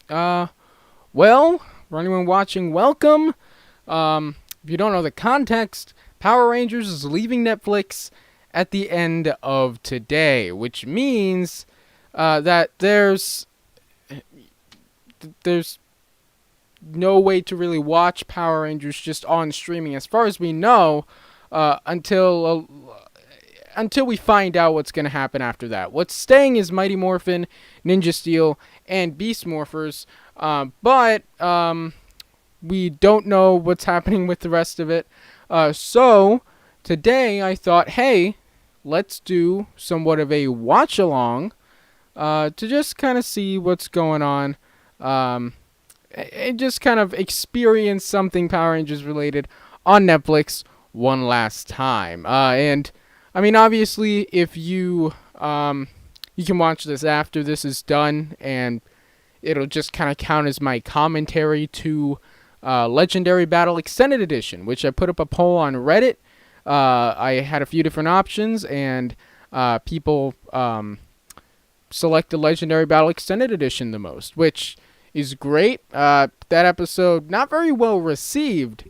Well, for anyone watching, welcome. If you don't know the context, Power Rangers is leaving Netflix at the end of today, which means that there's no way to really watch Power Rangers just on streaming, as far as we know, until we find out what's going to happen after that. What's staying is Mighty Morphin, Ninja Steel, and Beast Morphers, but we don't know what's happening with the rest of it. So today I thought, hey, let's do somewhat of a watch along to just kind of see what's going on. And just kind of experience something Power Rangers related on Netflix one last time. And I mean, obviously, if you you can watch this after this is done, and it'll just kind of count as my commentary to Legendary Battle Extended Edition, which I put up a poll on Reddit. I had a few different options, and people selected Legendary Battle Extended Edition the most, which is great. That episode not very well received,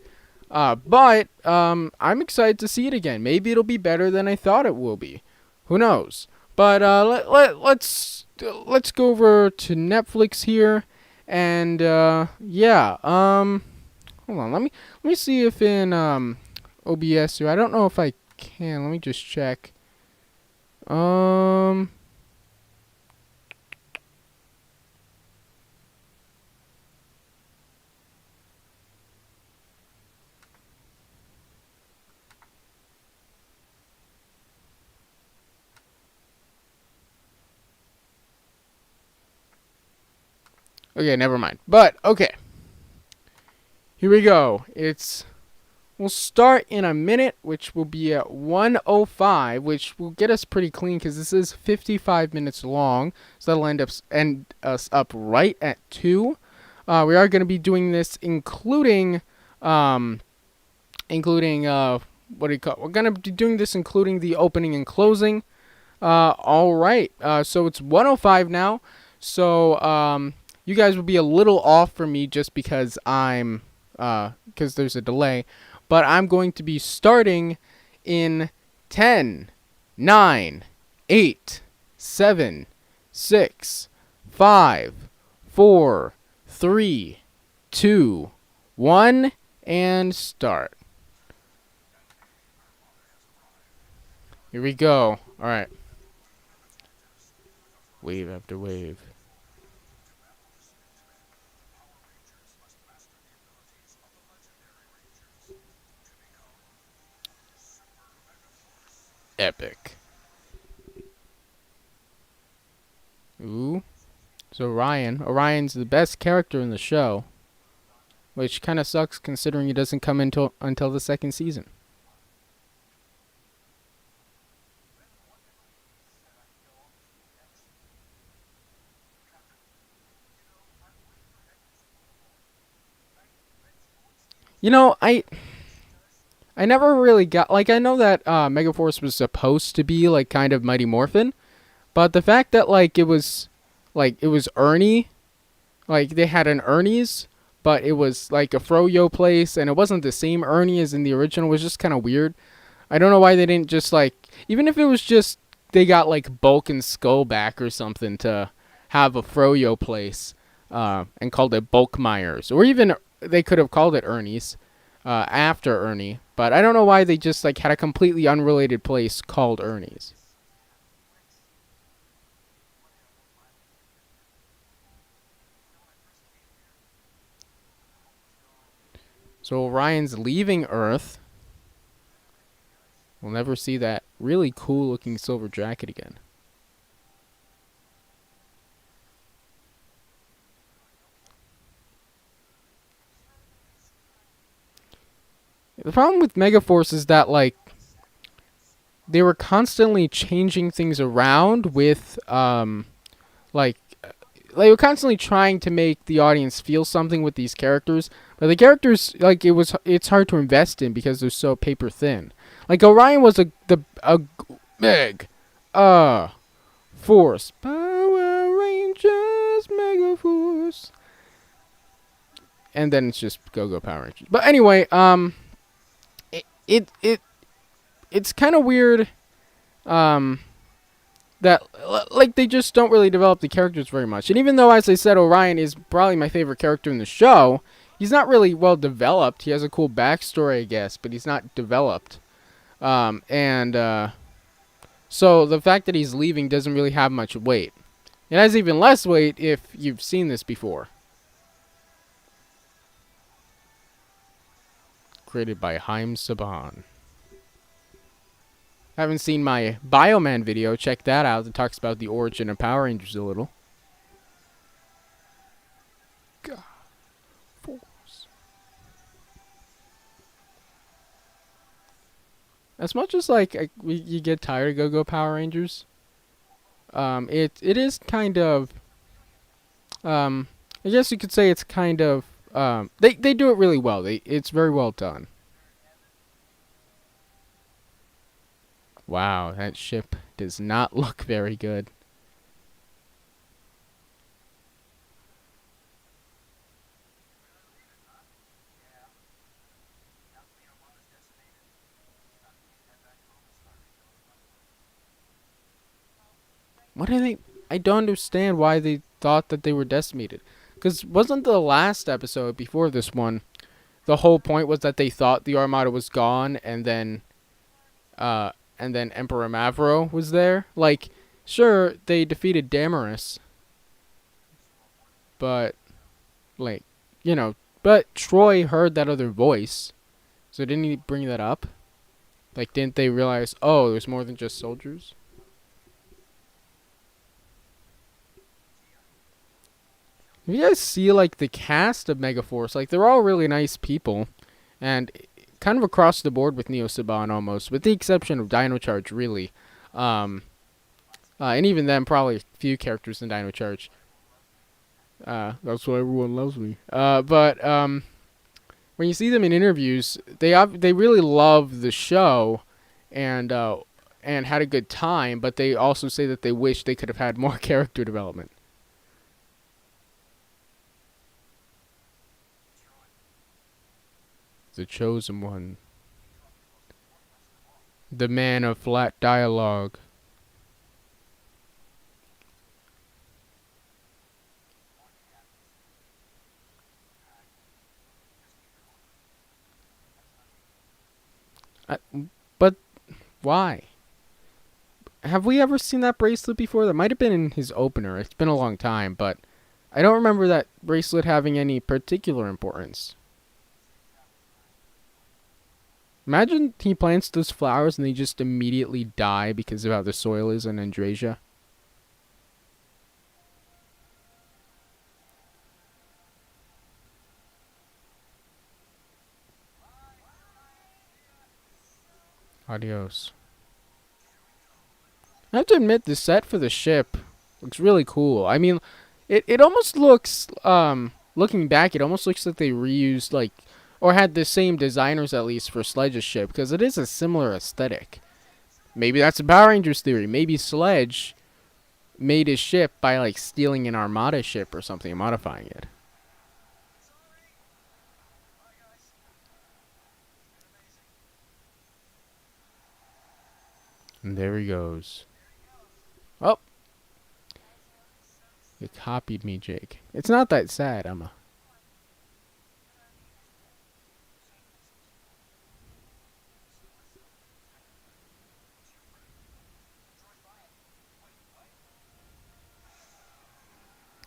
but I'm excited to see it again. Maybe it'll be better than I thought it will be. Who knows? But let's go over to Netflix here, and yeah. Hold on. Let me see if in OBS here. I don't know if I can. Let me just check. Okay, never mind. But okay, here we go. We'll start in a minute, which will be at 1:05, which will get us pretty clean because this is 55 minutes long. So that'll end us up right at 2. We are going to be doing this including what do you call it? We're going to be doing this including the opening and closing. All right. So it's 1:05 now. So you guys will be a little off for me just because because there's a delay. But I'm going to be starting in 10, 9, 8, 7, 6, 5, 4, 3, 2, 1, and start. Here we go. All right. Wave after wave. Epic. Ooh. So Orion's the best character in the show, which kind of sucks considering he doesn't come until the second season. You know, I never really got, like, I know that Megaforce was supposed to be like kind of Mighty Morphin, but the fact that it was Ernie, like they had an Ernie's, but it was like a Froyo place, and it wasn't the same Ernie as in the original, was just kind of weird. I don't know why they didn't just even if it was just they got like Bulk and Skull back or something to have a Froyo place, and called it Bulk Myers, or even they could have called it Ernie's after Ernie. But I don't know why they just had a completely unrelated place called Ernie's. So Orion's leaving Earth. We'll never see that really cool looking silver jacket again. The problem with Megaforce is that they were constantly changing things around with like they were constantly trying to make the audience feel something with these characters, but the characters it's hard to invest in because they're so paper thin. Like Orion was a Meg Force Power Rangers Megaforce. and then it's just Go-Go Power Rangers. But anyway, it it, it it's kind of weird um that like they just don't really develop the characters very much. And even though, as I said, Orion is probably my favorite character in the show, he's not really well developed. He has a cool backstory, I guess, but he's not developed. And so the fact that he's leaving doesn't really have much weight. It has even less weight if you've seen this before. Created by Haim Saban. Haven't seen my Bioman video, check that out. It talks about the origin of Power Rangers a little. God. Force. As much as like you get tired of Go-Go Power Rangers, it is kind of I guess you could say it's kind of they do it really well. It's very well done. Wow, that ship does not look very good. What are they? I don't understand why they thought that they were decimated. Because wasn't the last episode before this one, the whole point was that they thought the Armada was gone, and then Emperor Mavro was there. Like, sure, they defeated Damaris, but, like, but Troy heard that other voice, so didn't he bring that up? Like, didn't they realize, oh, there's more than just soldiers? If you guys see, like, the cast of Megaforce, like, they're all really nice people, and kind of across the board with Neo Saban almost, with the exception of Dino Charge, really. And even then, probably a few characters in Dino Charge. That's why everyone loves me. But when you see them in interviews, they really love the show, and had a good time. But they also say that they wish they could have had more character development. The chosen one. The man of flat dialogue. But why? Have we ever seen that bracelet before? That might have been in his opener. It's been a long time, but I don't remember that bracelet having any particular importance. Imagine he plants those flowers and they just immediately die because of how the soil is in Andrasia. Adios. I have to admit, the set for the ship looks really cool. I mean, it almost looks, looking back, it almost looks like they reused, like, or had the same designers at least for Sledge's ship, because it is a similar aesthetic. Maybe that's a Power Rangers theory. Maybe Sledge made his ship by, like, stealing an Armada ship or something and modifying it. And there he goes. Oh! You copied me, Jake. It's not that sad, Emma.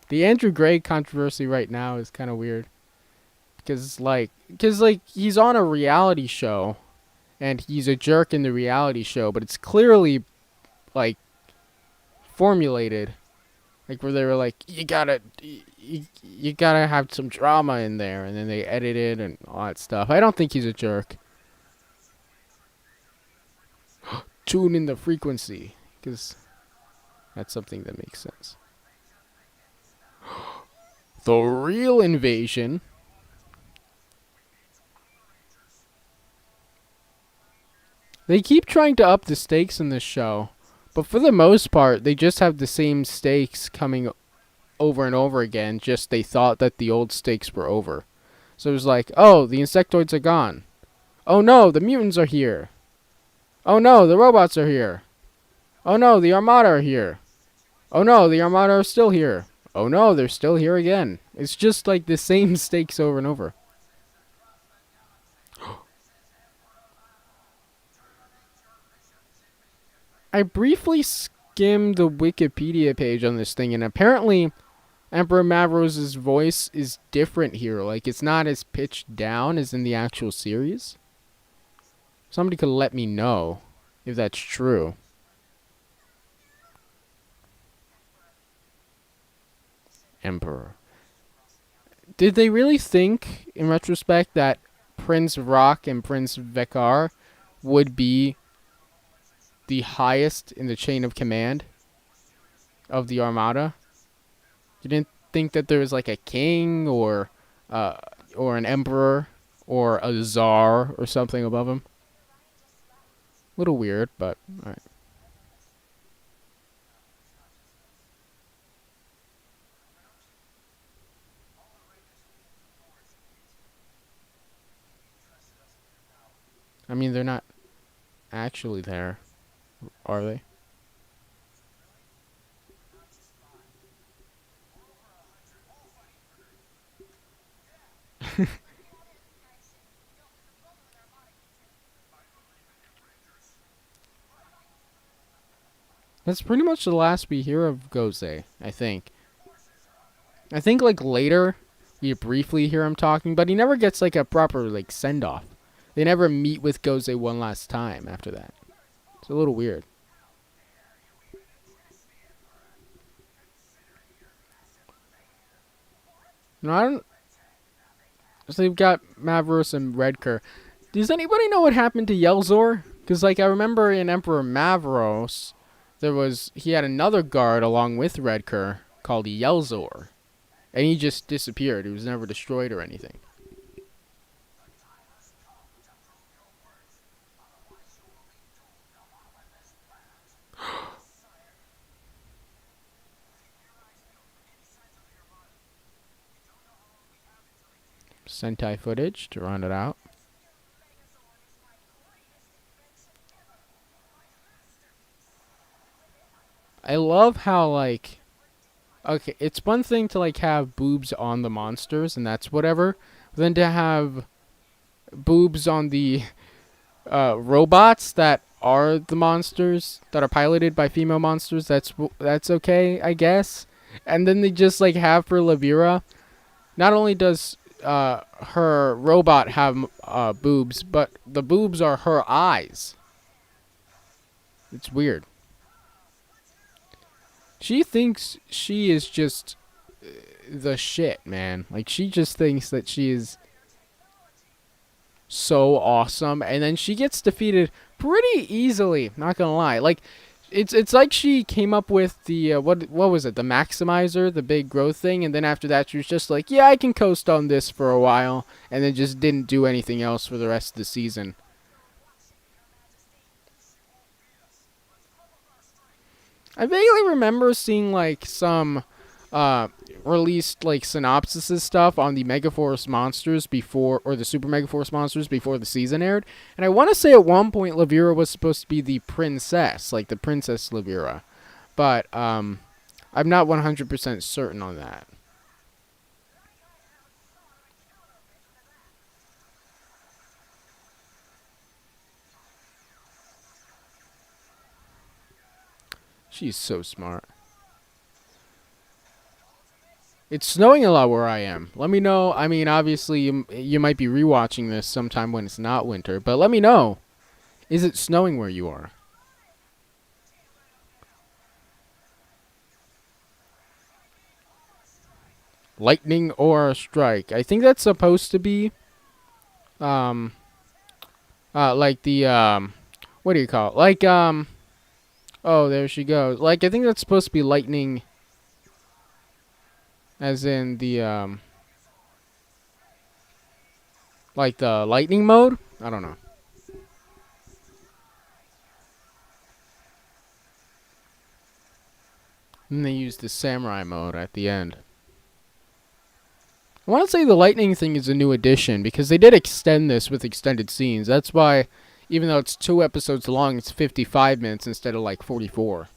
The Andrew Gray controversy right now is kind of weird. Because, like, he's on a reality show, and he's a jerk in the reality show, but it's clearly, like, formulated. Like, where they were like, you gotta have some drama in there, and then they edit it and all that stuff. I don't think he's a jerk. Tune in the frequency, because that's something that makes sense. The real invasion. They keep trying to up the stakes in this show, but for the most part, they just have the same stakes coming over and over again, just they thought that the old stakes were over. So it was like, oh, the insectoids are gone. Oh no, the mutants are here. Oh no, the robots are here. Oh no, the Armada are here. Oh no, the Armada are still here. Oh no, they're still here again. It's just like the same stakes over and over. I briefly skimmed the Wikipedia page on this thing, and apparently Emperor Mavros's voice is different here. Like, it's not as pitched down as in the actual series. Somebody could let me know if that's true. Emperor. Did they really think, in retrospect, that Prince Rock and Prince Vekar would be the highest in the chain of command of the Armada? You didn't think that there was like a king uh, or an emperor or a czar or something above him? A little weird, but all right. I mean, they're not actually there, are they? That's pretty much the last we hear of Goze, I think. I think like later we briefly hear him talking, but he never gets like a proper like send off. They never meet with Goze one last time after that. It's a little weird. No, I don't. So they've got Mavros and Redker. Does anybody know what happened to Yelzor? Because like I remember in Emperor Mavros, he had another guard along with Redker called Yelzor, and he just disappeared. He was never destroyed or anything. Sentai footage to round it out. I love how like okay, it's one thing to like have boobs on the monsters and that's whatever, but then to have boobs on the robots that are the monsters that are piloted by female monsters. That's okay, I guess. And then they just like have for Lavira. Not only does her robot have boobs, but the boobs are her eyes. It's weird. She thinks she is just the shit, man. Like she just thinks that she is so awesome, and then she gets defeated pretty easily. Not gonna lie, like it's like she came up with the what was it, the maximizer, the big growth thing, and then after that she was just like, yeah, I can coast on this for a while, and then just didn't do anything else for the rest of the season. I vaguely remember seeing like some uh, released like synopsis stuff on the Megaforce monsters before, or the Super Megaforce monsters before the season aired, and I want to say at one point Lavira was supposed to be the princess, like the Princess Lavira, but I'm not 100% certain on that. She's so smart. It's snowing a lot where I am. Let me know. I mean, obviously, you might be rewatching this sometime when it's not winter, but let me know. Is it snowing where you are? Lightning or a strike? I think that's supposed to be, um, like the, what do you call it? Like, oh, there she goes. Like, I think that's supposed to be lightning, as in the, like the lightning mode? I don't know. And they use the samurai mode at the end. I want to say the lightning thing is a new addition because they did extend this with extended scenes. That's why, even though it's 2 episodes long, it's 55 minutes instead of like 44.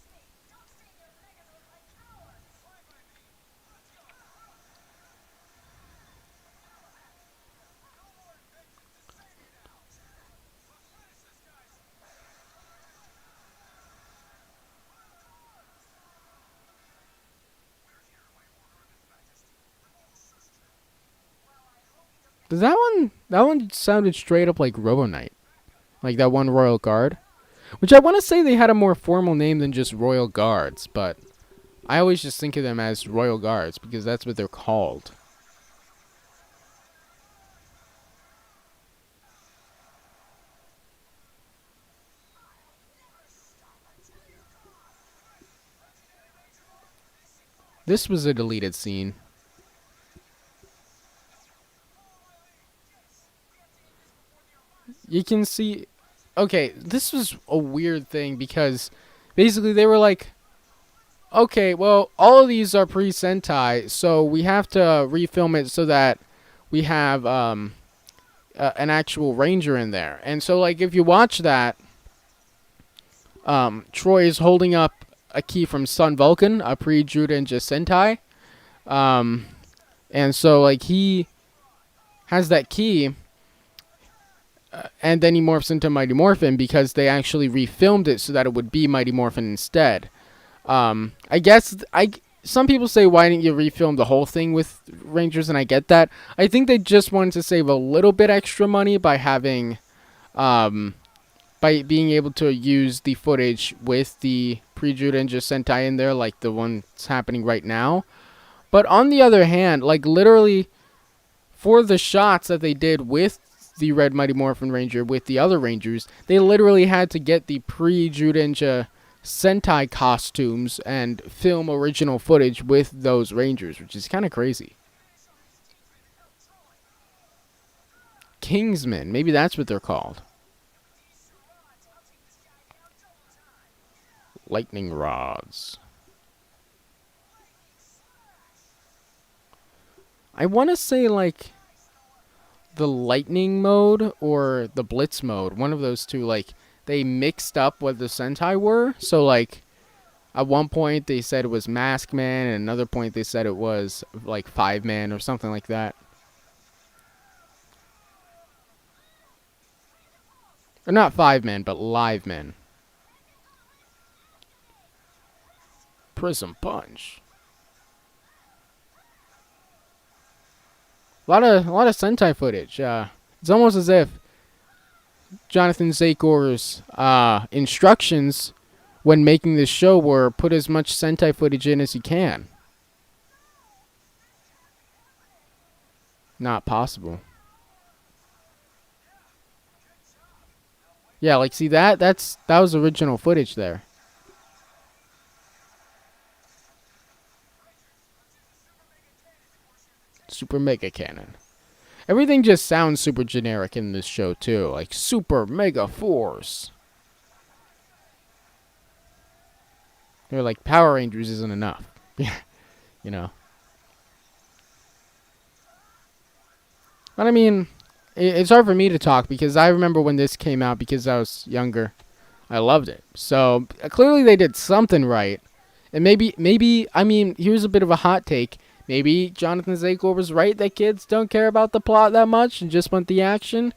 Does that one? That one sounded straight up like Robo Knight, like that one Royal Guard, which I want to say they had a more formal name than just Royal Guards, but I always just think of them as Royal Guards because that's what they're called. This was a deleted scene. You can see. Okay, this was a weird thing because basically they were like, okay, well, all of these are pre-Sentai, so we have to refilm it so that we have an actual Ranger in there. And so, like, if you watch that, Troy is holding up a key from Sun Vulcan, a pre-Judenja Sentai. Um, and so, like, he has that key, and then he morphs into Mighty Morphin because they actually refilmed it so that it would be Mighty Morphin instead. I guess some people say, why didn't you refilm the whole thing with Rangers? And I get that. I think they just wanted to save a little bit extra money by having, by being able to use the footage with the pre-Judenja Sentai in there, like the one that's happening right now. But on the other hand, like literally, for the shots that they did with the Red Mighty Morphin Ranger with the other Rangers, they literally had to get the pre-Judenja Sentai costumes and film original footage with those Rangers, which is kind of crazy. Kingsmen, maybe that's what they're called. Lightning rods. I want to say like the lightning mode or the blitz mode, one of those two. Like they mixed up what the Sentai were. So like at one point they said it was Mask Man, and another point they said it was like 5-Man or something like that. Or not 5-Man, but Live Men. Prism Punch. A lot of Sentai footage. It's almost as if Jonathan Zakor's instructions when making this show were put as much Sentai footage in as you can. Not possible. Yeah, like see that was original footage there. Super Mega Cannon. Everything just sounds super generic in this show too, like Super Mega Force. They're like Power Rangers isn't enough. you know. But I mean, it's hard for me to talk because I remember when this came out because I was younger. I loved it. So clearly they did something right. And maybe, I mean, here's a bit of a hot take. Maybe Jonathan Zakor was right that kids don't care about the plot that much and just want the action.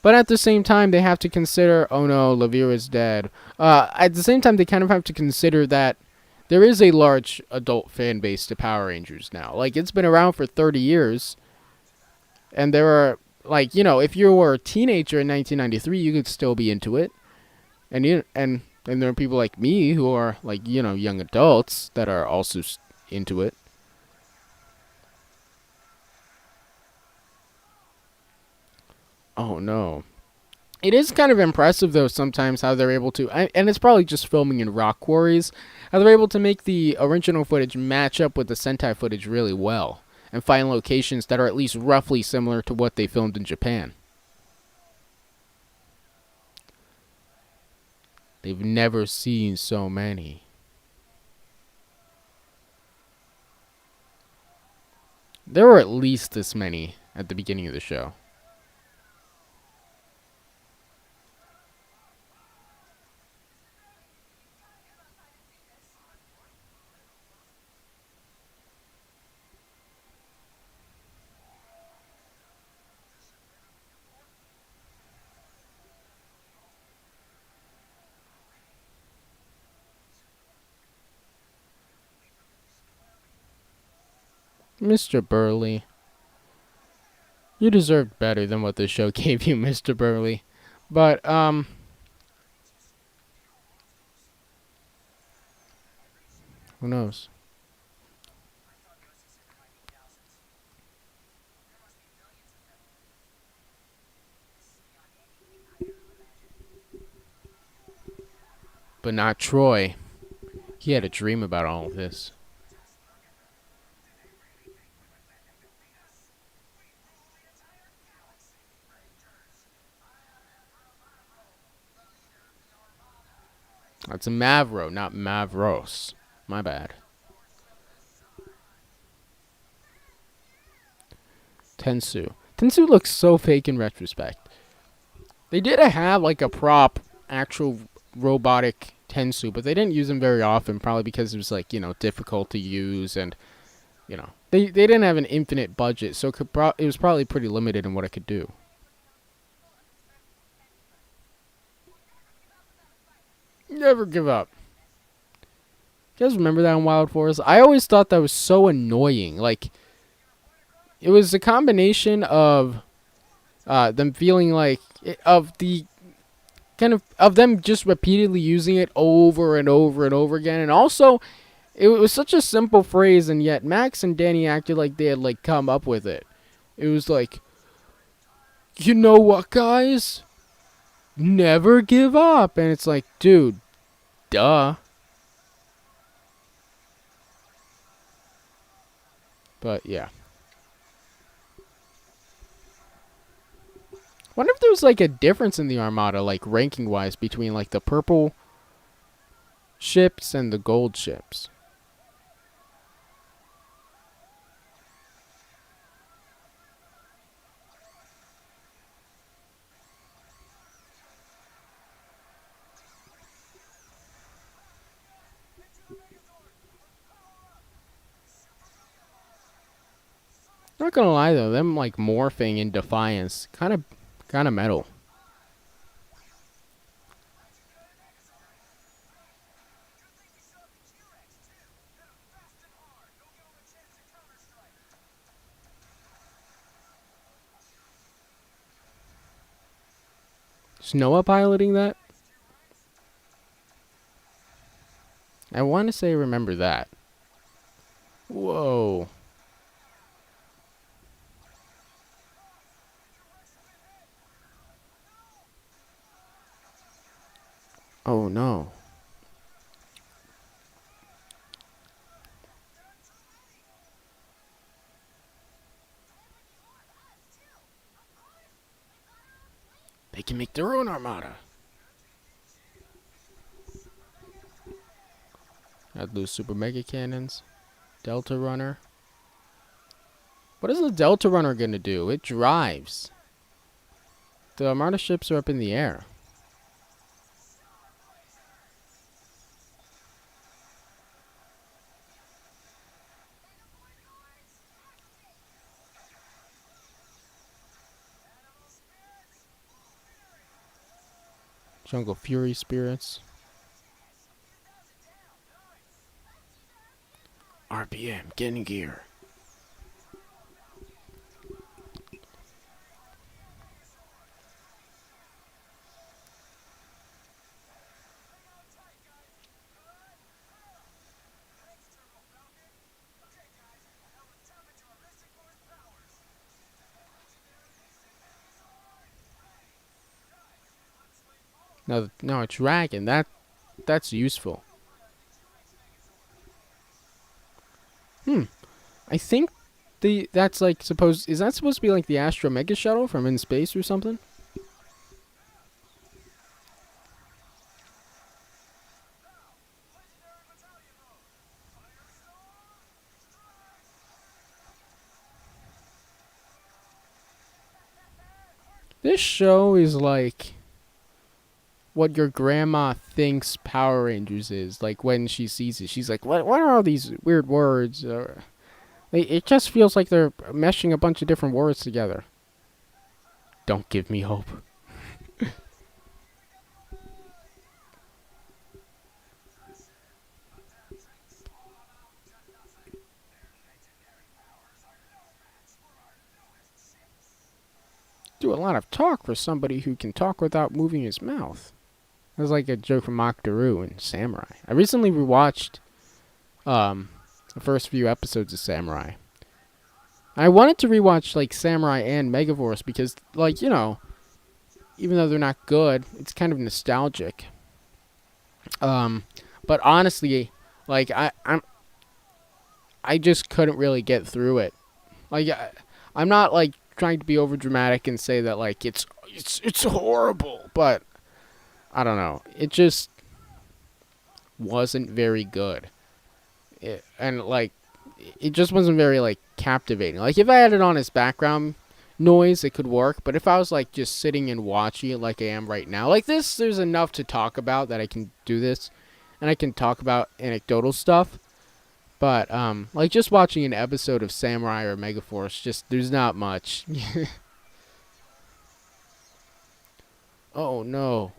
But at the same time, they have to consider, oh no, Lavira's dead. At the same time, they kind of have to consider that there is a large adult fan base to Power Rangers now. Like, it's been around for 30 years. And there are, like, you know, if you were a teenager in 1993, you could still be into it. And there are people like me who are, like, you know, young adults that are also into it. Oh, no. It is kind of impressive, though, sometimes how they're able to, and it's probably just filming in rock quarries, how they're able to make the original footage match up with the Sentai footage really well, and find locations that are at least roughly similar to what they filmed in Japan. They've never seen so many. There were at least this many at the beginning of the show. Mr. Burley. You deserved better than what the show gave you, Mr. Burley. But, who knows? But not Troy. He had a dream about all of this. That's a Mavro, not Mavros. My bad. Tensu. Tensu looks so fake in retrospect. They did have like a prop, actual robotic Tensu, but they didn't use them very often, probably because it was like, difficult to use, and they didn't have an infinite budget, so it was probably pretty limited in what it could do. Never give up. You guys remember that in Wild Forest? I always thought that was so annoying. Like, it was a combination of them feeling like of the kind of them just repeatedly using it over and over and over again, and also it was such a simple phrase, and yet Max and Danny acted like they had like come up with it. It was like, you know what, guys? Never give up, and it's like, dude, duh. But yeah. Wonder if there's like a difference in the Armada, like ranking wise, between like the purple ships and the gold ships. Not gonna lie though, them like morphing in Defiance, kind of metal. Is Noah piloting that? I want to say remember that. Whoa. Oh no. They can make their own Armada. Got those super mega cannons. Delta Runner. What is the Delta Runner gonna do? It drives. The Armada ships are up in the air. Jungle Fury spirits. RPM, get in gear. No, a dragon. That's useful. I think that's like is that supposed to be like the Astro Mega Shuttle from in space or something? This show is like what your grandma thinks Power Rangers is. Like when she sees it, she's like, "What? What are all these weird words?" It just feels like they're meshing a bunch of different words together. Don't give me hope. Do a lot of talk for somebody who can talk without moving his mouth. That's like a joke from Octoroo and Samurai. I recently rewatched the first few episodes of Samurai. I wanted to rewatch like Samurai and Megaforce because, like, even though they're not good, it's kind of nostalgic. But honestly, like I just couldn't really get through it. Like I'm not like trying to be over dramatic and say that like it's horrible, but I don't know. It just wasn't very good. And like it just wasn't very like captivating. Like if I had it on as background noise, it could work, but if I was like just sitting and watching it like I am right now, like this, there's enough to talk about that I can do this and I can talk about anecdotal stuff. But like just watching an episode of Samurai or Megaforce, just there's not much. Oh no.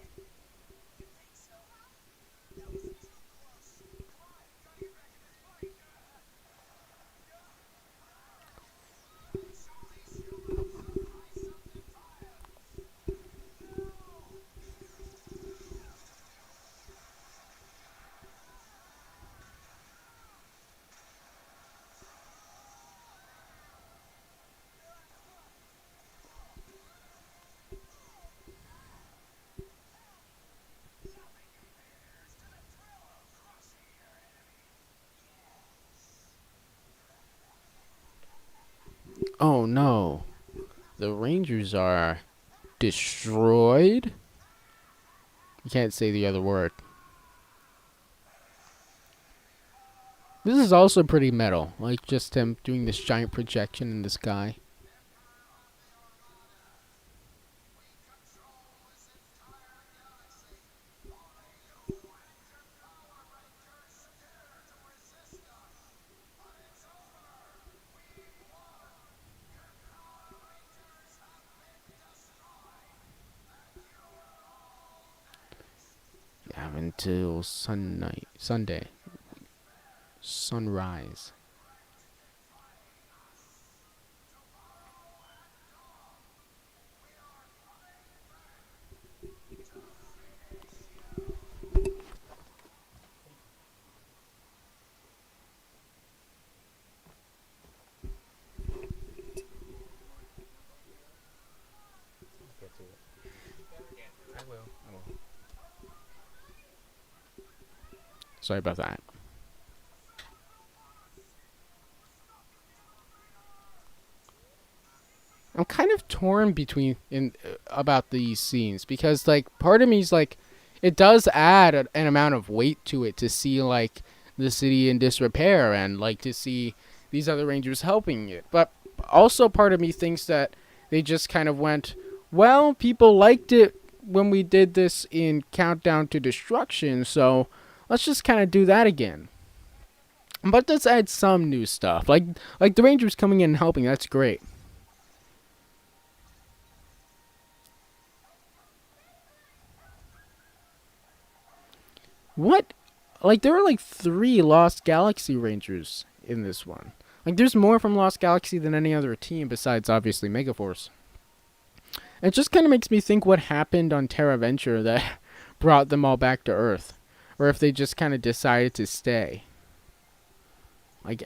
Oh no. The Rangers are destroyed. You can't say the other word. This is also pretty metal, like just him doing this giant projection in the sky. You have until Sunday, sunrise. Sorry about that. I'm kind of torn between in about these scenes because like part of me is like it does add an amount of weight to it to see like the city in disrepair and like to see these other rangers helping it. But also part of me thinks that they just kind of went, well, people liked it when we did this in Countdown to Destruction, so let's just kind of do that again. But let's add some new stuff. Like the Rangers coming in and helping, that's great. What? Like there are like 3 Lost Galaxy Rangers in this one. Like there's more from Lost Galaxy than any other team besides obviously Megaforce. It just kind of makes me think what happened on Terra Venture that brought them all back to Earth, or if they just kind of decided to stay. Like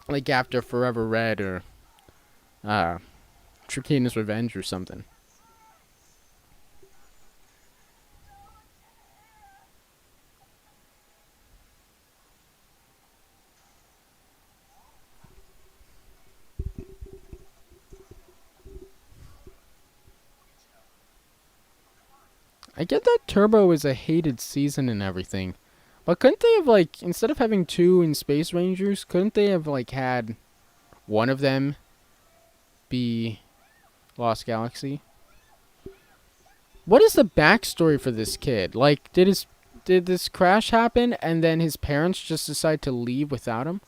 like after Forever Red or uh Trachina's Revenge or something. I get that Turbo is a hated season and everything, but couldn't they have like instead of having 2 in Space Rangers, couldn't they have like had one of them be Lost Galaxy? What is the backstory for this kid? Like, did this crash happen and then his parents just decide to leave without him?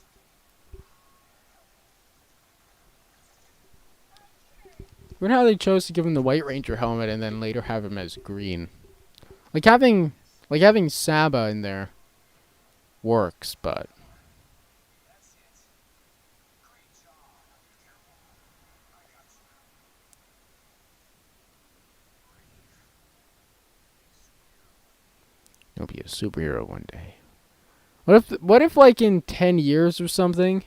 Weird how they chose to give him the White Ranger helmet and then later have him as green. Like having Saba in there works, but he'll be a superhero one day. What if like in 10 years or something,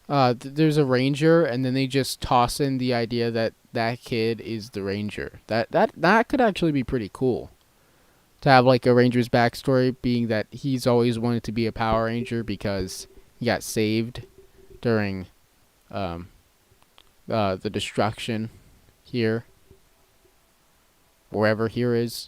there's a ranger and then they just toss in the idea that that kid is the ranger. That could actually be pretty cool. To have like a ranger's backstory being that he's always wanted to be a Power Ranger because he got saved during um, the destruction here, wherever here is.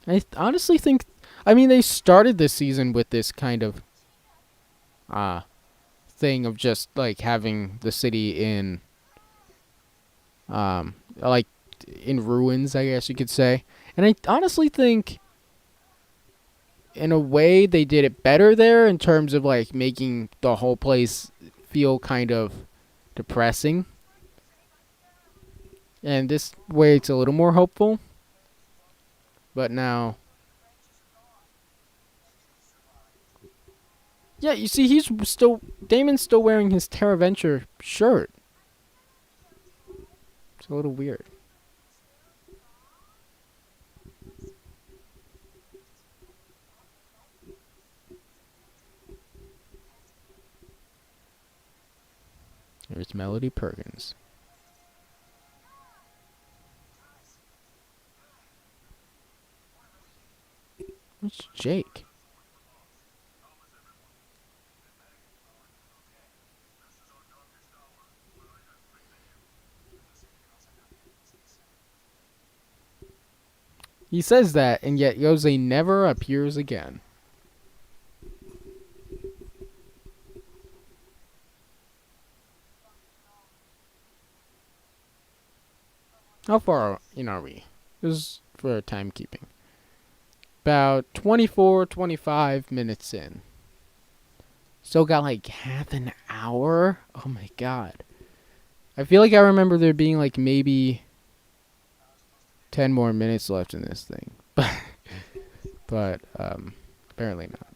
I honestly think, I mean, they started this season with this kind of uh thing of just like having the city in like in ruins, I guess you could say. And I honestly think in a way they did it better there in terms of like making the whole place feel kind of depressing. And this way it's a little more hopeful. But now, yeah, you see Damon's still wearing his Terra Venture shirt. It's a little weird. There's Melody Perkins. What's Jake? He says that, and yet Yose never appears again. How far in are we? This is for timekeeping. About 24, 25 minutes in. Still got like half an hour? Oh my god. I feel like I remember there being like maybe 10 more minutes left in this thing. But apparently not.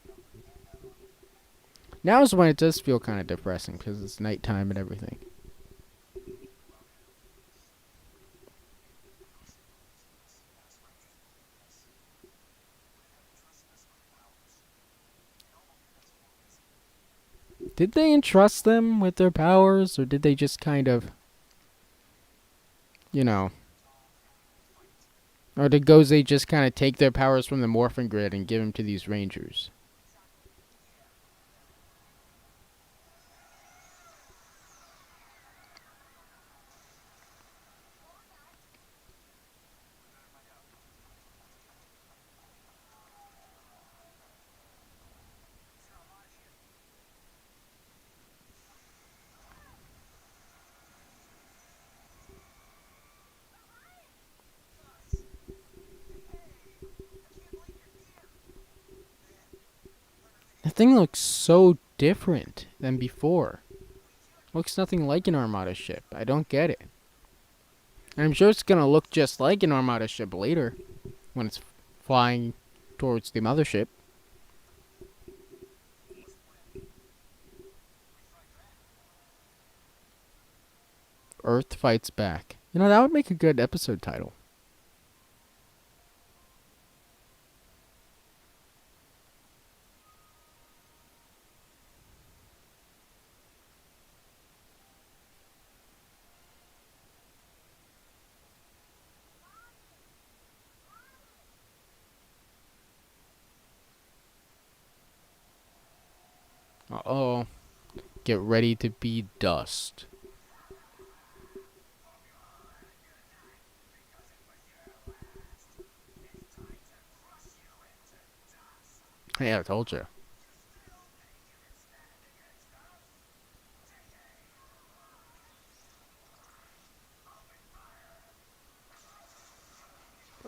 Now is when it does feel kind of depressing because it's nighttime and everything. Did they entrust them with their powers, or did they just kind of, you know, or did Goze just kind of take their powers from the Morphin Grid and give them to these Rangers? The thing looks so different than before. Looks nothing like an Armada ship. I don't get it. And I'm sure it's gonna look just like an Armada ship later when it's flying towards the mothership. Earth Fights Back. You know, that would make a good episode title. Uh-oh. Get ready to be dust. Hey, I told you.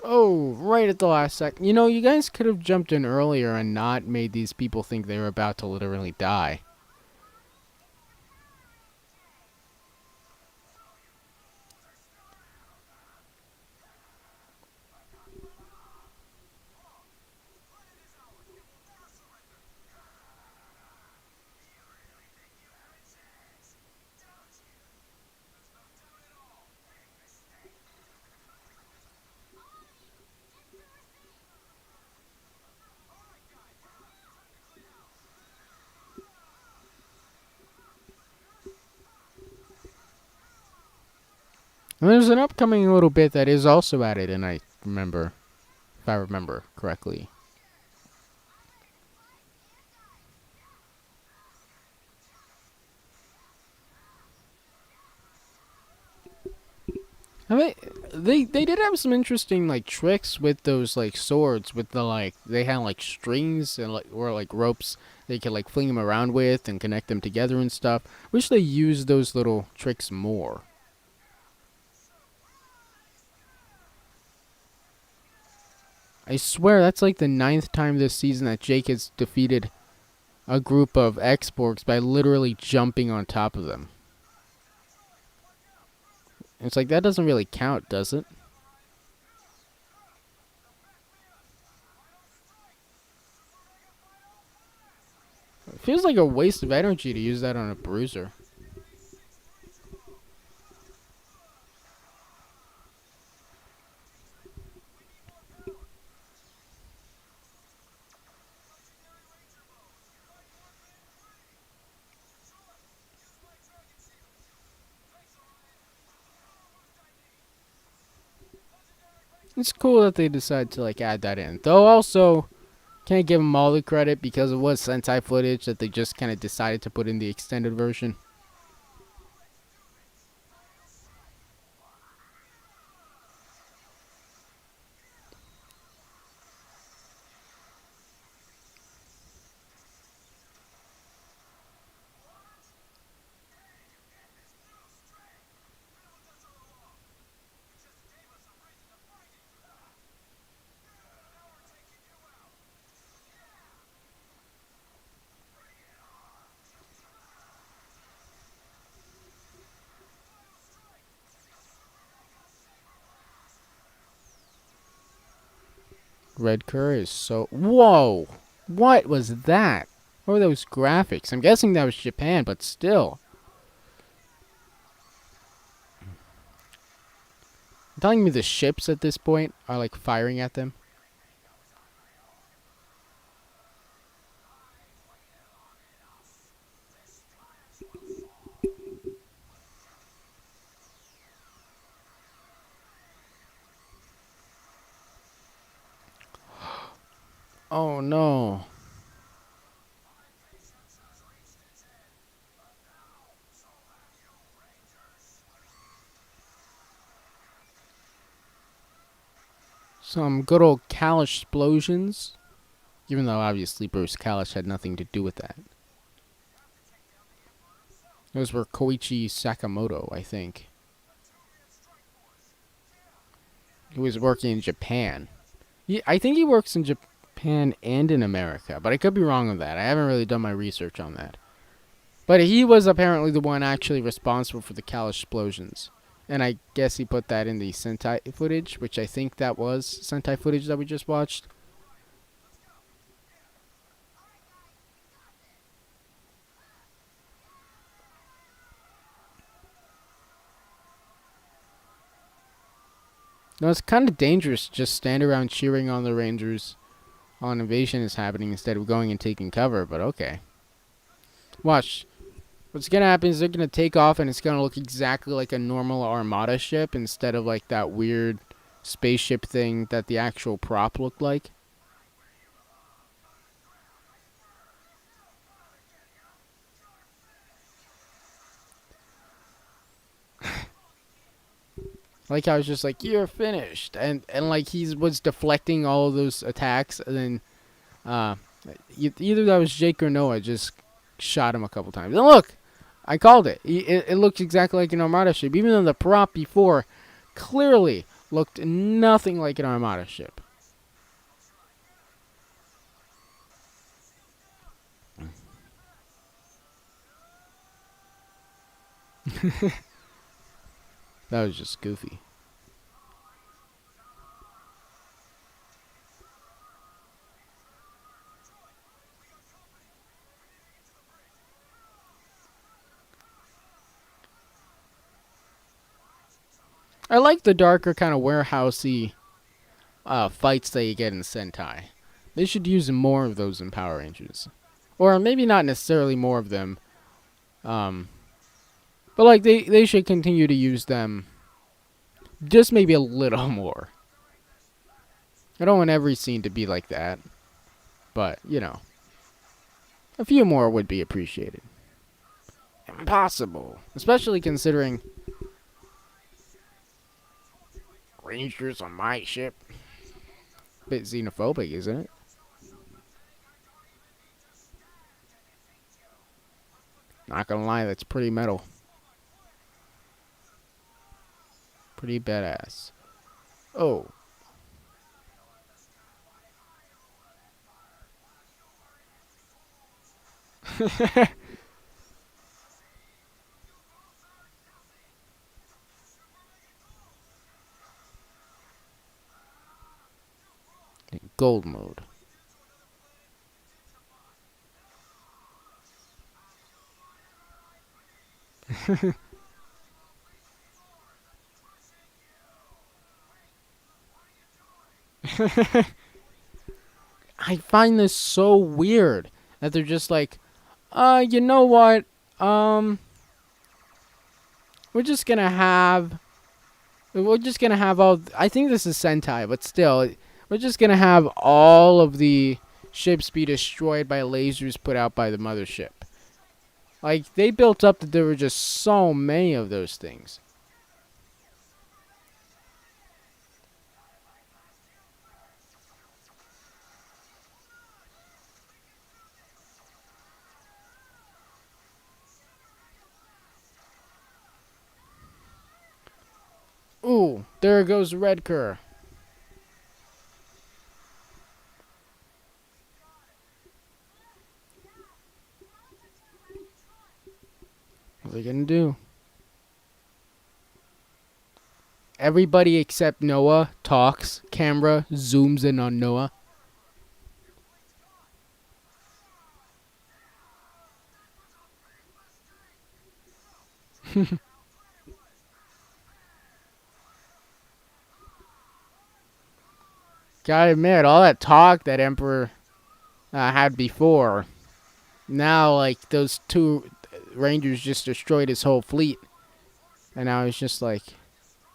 Oh, right at the last second. You know, you guys could have jumped in earlier and not made these people think they were about to literally die. And there's an upcoming little bit that is also added, and if I remember correctly. I mean, they did have some interesting like tricks with those like swords with the like they had like strings and like or like ropes they could like fling them around with and connect them together and stuff. Wish they used those little tricks more. I swear that's like the ninth time this season that Jake has defeated a group of X-Borgs by literally jumping on top of them. It's like that doesn't really count, does it? It feels like a waste of energy to use that on a bruiser. It's cool that they decide to like add that in. Though also can't give them all the credit because it was Sentai footage that they just kind of decided to put in the extended version. Red Cur is so... Whoa! What was that? What were those graphics? I'm guessing that was Japan, but still. You're telling me the ships at this point are like firing at them? Oh no. Some good old Kalish explosions. Even though obviously Bruce Kalish had nothing to do with that. Those were Koichi Sakamoto, I think. He was working in Japan. I think he works in Japan and in America, but I could be wrong on that. I haven't really done my research on that. But he was apparently the one actually responsible for the Kalish explosions. And I guess he put that in the Sentai footage, which I think that was Sentai footage that we just watched. No, it's kind of dangerous to just stand around cheering on the Rangers while an invasion is happening instead of going and taking cover, but okay. Watch. What's going to happen is they're going to take off and it's going to look exactly like a normal Armada ship instead of like that weird spaceship thing that the actual prop looked like. Like I was just like, you're finished, and like he was deflecting all of those attacks, and then uh, either that was Jake or Noah just shot him a couple times. And look, I called it. It looks exactly like an Armada ship, even though the prop before clearly looked nothing like an Armada ship. That was just goofy. I like the darker kind of warehousey fights that you get in Sentai. They should use more of those in Power Rangers, or maybe not necessarily more of them. Um, but like they should continue to use them, just maybe a little more. I don't want every scene to be like that, but you know, a few more would be appreciated. Impossible, especially considering Rangers on my ship. Bit xenophobic, isn't it? Not gonna lie, that's pretty metal. Pretty badass. Oh. Gold mode. I find this so weird that they're just like, you know what? Um, we're just gonna have, we're just gonna have all. I think this is Sentai, but still, we're just gonna have all of the ships be destroyed by lasers put out by the mothership. Like they built up that there were just so many of those things. Ooh, there goes Redker. What are they gonna do? Everybody except Noah talks. Camera zooms in on Noah. Gotta admit, all that talk that Emperor had before, now like those two Rangers just destroyed his whole fleet, and now it's just like,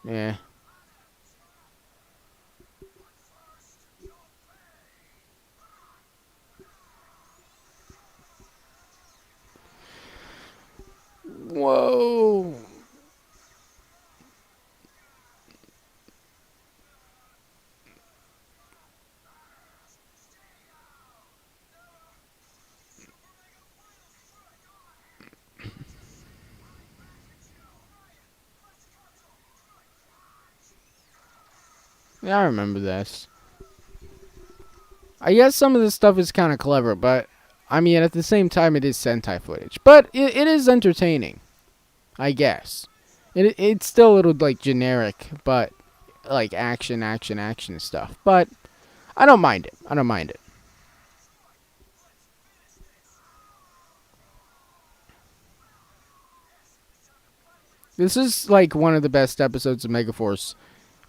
yeah. Whoa. Yeah, I remember this. I guess some of this stuff is kind of clever, but I mean, at the same time, it is Sentai footage. But it is entertaining, I guess. It's still a little like generic, but like action, action, action stuff. But I don't mind it. I don't mind it. This is like one of the best episodes of Megaforce,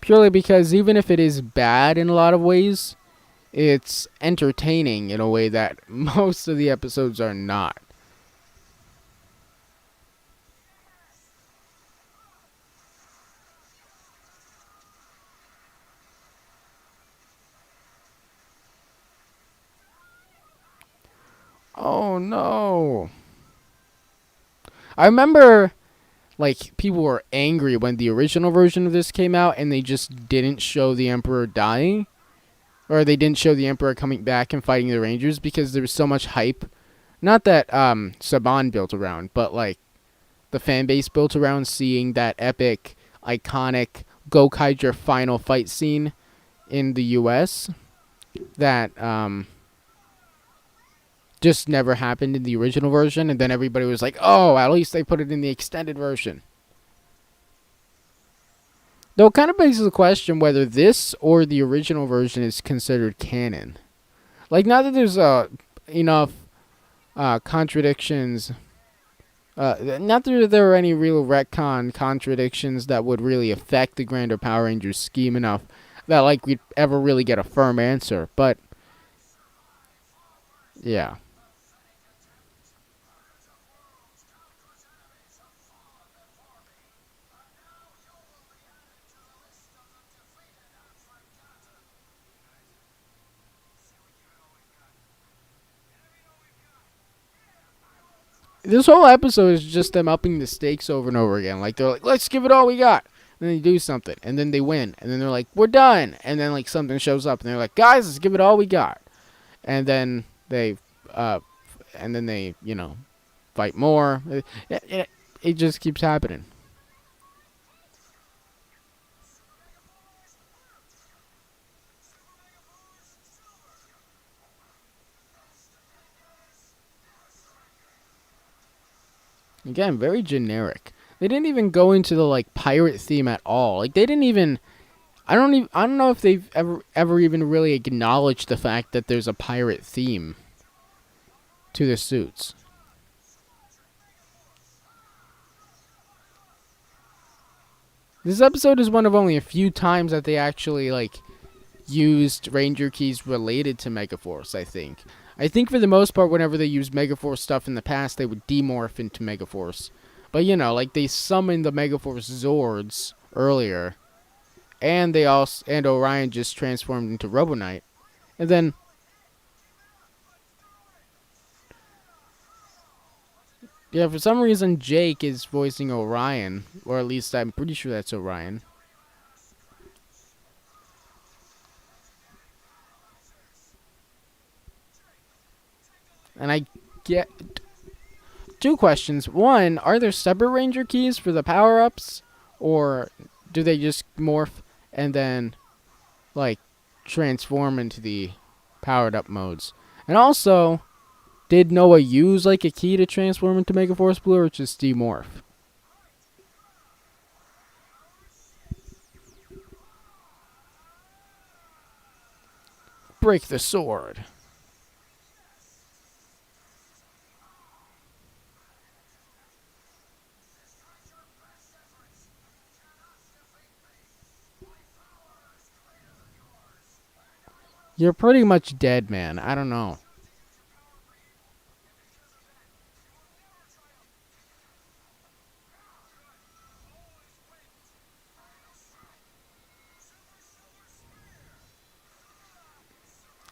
purely because even if it is bad in a lot of ways, it's entertaining in a way that most of the episodes are not. Oh no. I remember like people were angry when the original version of this came out and they just didn't show the Emperor dying, or they didn't show the Emperor coming back and fighting the Rangers because there was so much hype. Not that Saban built around, but like the fan base built around seeing that epic, iconic Gokaiger final fight scene in the U.S. that just never happened in the original version, and then everybody was like, "Oh, at least they put it in the extended version." Though it kind of begs the question whether this or the original version is considered canon. Like, not that there's enough contradictions. Not that there are any real retcon contradictions that would really affect the grander Power Rangers scheme enough that like we'd ever really get a firm answer. But yeah. This whole episode is just them upping the stakes over and over again. Like, they're like, let's give it all we got. And then they do something. And then they win. And then they're like, we're done. And then, like, something shows up. And they're like, guys, let's give it all we got. And then they, fight more. It just keeps happening. Again, very generic. They didn't even go into the like pirate theme at all. Like they didn't even. I don't know if they've ever even really acknowledged the fact that there's a pirate theme to the suits. This episode is one of only a few times that they actually like used Ranger keys related to Megaforce, I think. I think for the most part, whenever they used Megaforce stuff in the past, they would demorph into Megaforce. But like they summoned the Megaforce Zords earlier, and Orion just transformed into Robo Knight, and then yeah, for some reason Jake is voicing Orion, or at least I'm pretty sure that's Orion. And I get two questions. One, are there separate Ranger keys for the power-ups? Or do they just morph and then, like, transform into the powered-up modes? And also, did Noah use, like, a key to transform into Megaforce Blue or just demorph? Break the sword. You're pretty much dead, man. I don't know.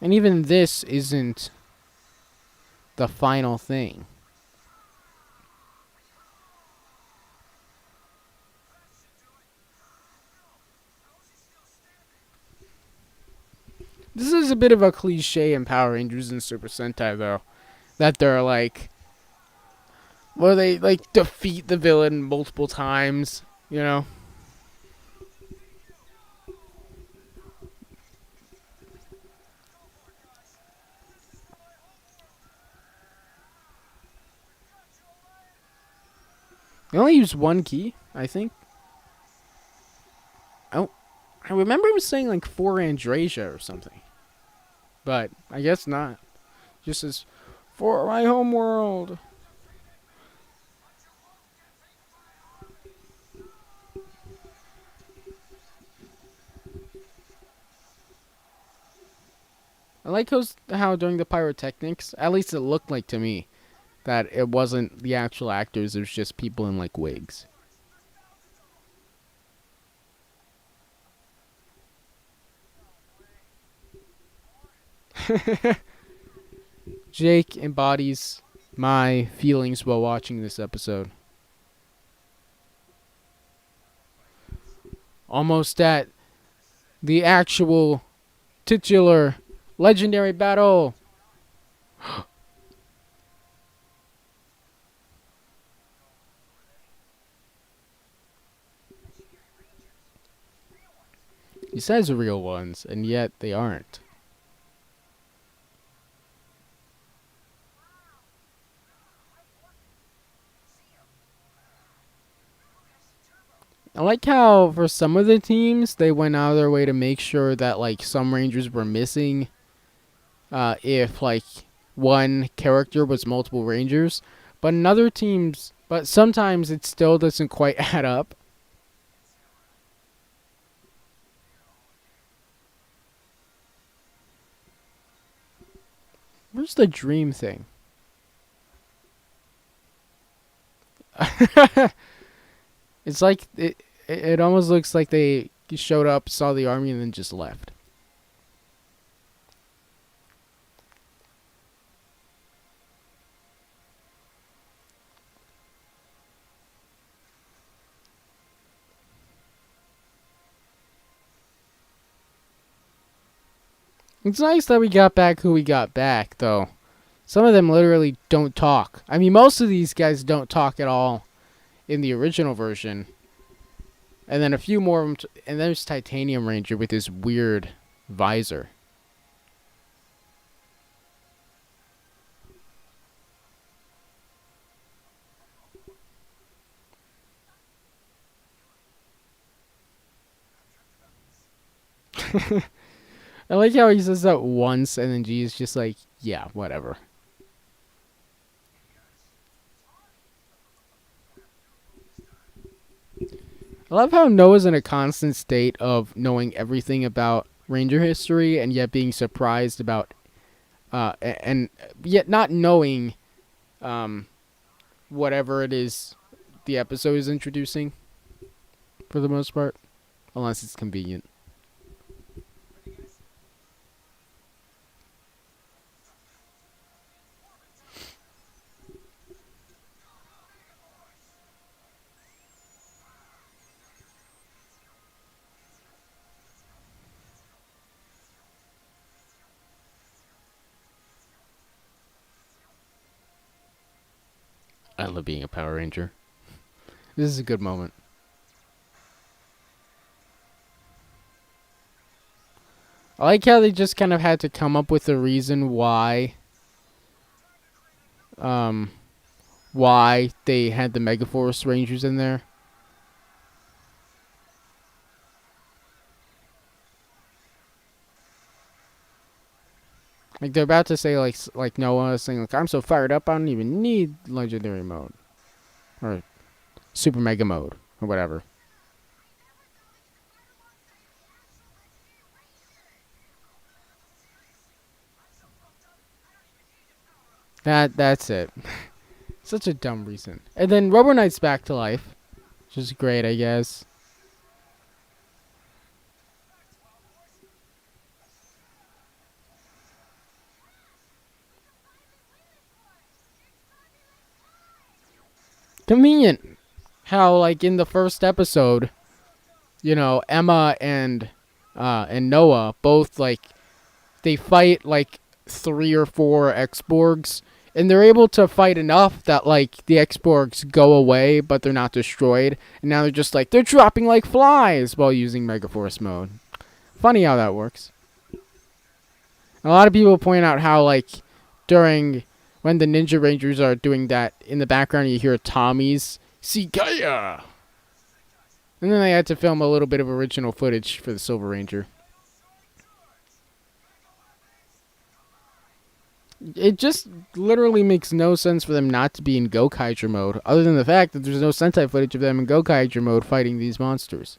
And even this isn't the final thing. This is a bit of a cliche in Power Rangers and Super Sentai, though. That they're like, well, they like defeat the villain multiple times, you know? They only use one key, I think. Oh, I remember it was saying like 4 Andrasia or something. But I guess not. Just as for my home world. I like how during the pyrotechnics, at least it looked like to me, that it wasn't the actual actors, it was just people in like wigs. Jake embodies my feelings while watching this episode. Almost at the actual titular legendary battle. He says real ones, and yet they aren't. I like how for some of the teams they went out of their way to make sure that like some Rangers were missing. If like one character was multiple Rangers, but in other teams, but sometimes it still doesn't quite add up. Where's the dream thing? It's like it almost looks like they showed up, saw the army, and then just left. It's nice that we got back who we got back, though. Some of them literally don't talk. I mean, most of these guys don't talk at all in the original version. And then a few more of them, and there's Titanium Ranger with his weird visor. I like how he says that once, and then G is just like, yeah, whatever. I love how Noah's in a constant state of knowing everything about Ranger history, and yet being surprised about, and yet not knowing, um, whatever it is the episode is introducing, for the most part, unless it's convenient. I love being a Power Ranger. This is a good moment. I like how they just kind of had to come up with a reason um, why they had the Megaforce Rangers in there. Like they're about to say like Noah saying like I'm so fired up I don't even need legendary mode or super mega mode or whatever. That's it. Such a dumb reason. And then Rubber Knight's back to life, which is great, I guess. Convenient. How like in the first episode, Emma and Noah both like they fight like 3 or 4 X-Borgs, and they're able to fight enough that like the X-Borgs go away, but they're not destroyed. And now they're just like they're dropping like flies while using Megaforce mode. Funny how that works. A lot of people point out how like during when the Ninja Rangers are doing that in the background, you hear Tommy's Sikaya. And then they had to film a little bit of original footage for the Silver Ranger. It just literally makes no sense for them not to be in Gokaiger mode, other than the fact that there's no Sentai footage of them in Gokaiger mode fighting these monsters.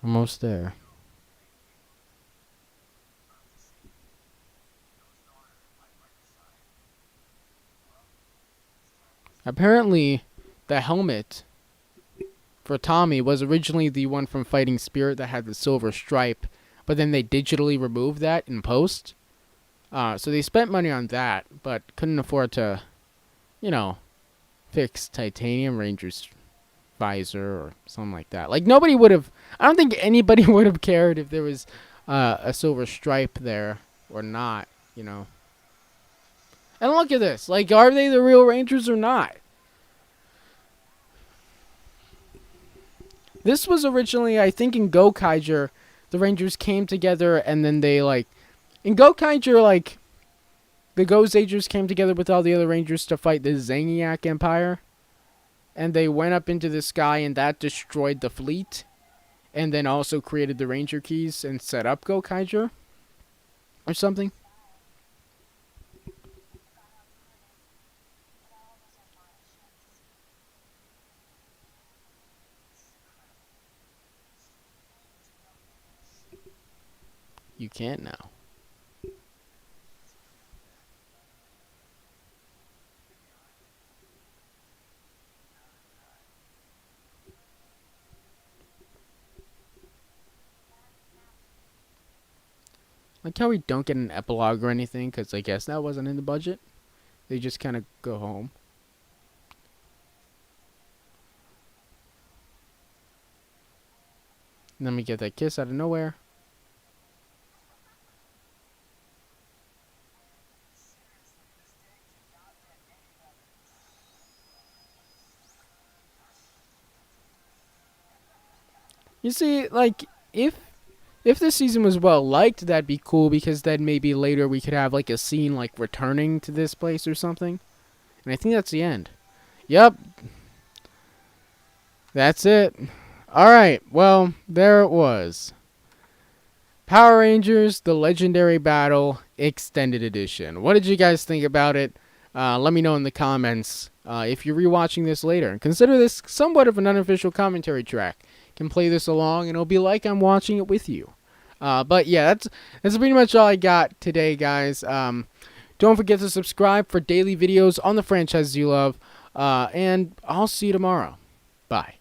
Almost there. Apparently, the helmet for Tommy was originally the one from Fighting Spirit that had the silver stripe, but then they digitally removed that in post. So they spent money on that, but couldn't afford to, you know, fix Titanium Ranger's visor or something like that. Like, nobody would have, I don't think anybody would have cared if there was a silver stripe there or not, you know. And look at this. Like, are they the real Rangers or not? This was originally, I think, in Gokaiger, the Rangers came together and then they, like, in Gokaiger, like, the Gozagers came together with all the other Rangers to fight the Zangiak Empire. And they went up into the sky and that destroyed the fleet. And then also created the Ranger Keys and set up Gokaiger. Or something. You can't now. Like how we don't get an epilogue or anything, because I guess that wasn't in the budget. They just kind of go home. And then we get that kiss out of nowhere. You see, like, if this season was well liked, that'd be cool, because then maybe later we could have like a scene like returning to this place or something. And I think that's the end. Yep. That's it. Alright, well, there it was. Power Rangers, The Legendary Battle, Extended Edition. What did you guys think about it? Let me know in the comments if you're rewatching this later. And consider this somewhat of an unofficial commentary track. Can play this along and it'll be like I'm watching it with you. But yeah, that's pretty much all I got today, guys. Don't forget to subscribe for daily videos on the franchises you love. And I'll see you tomorrow. Bye.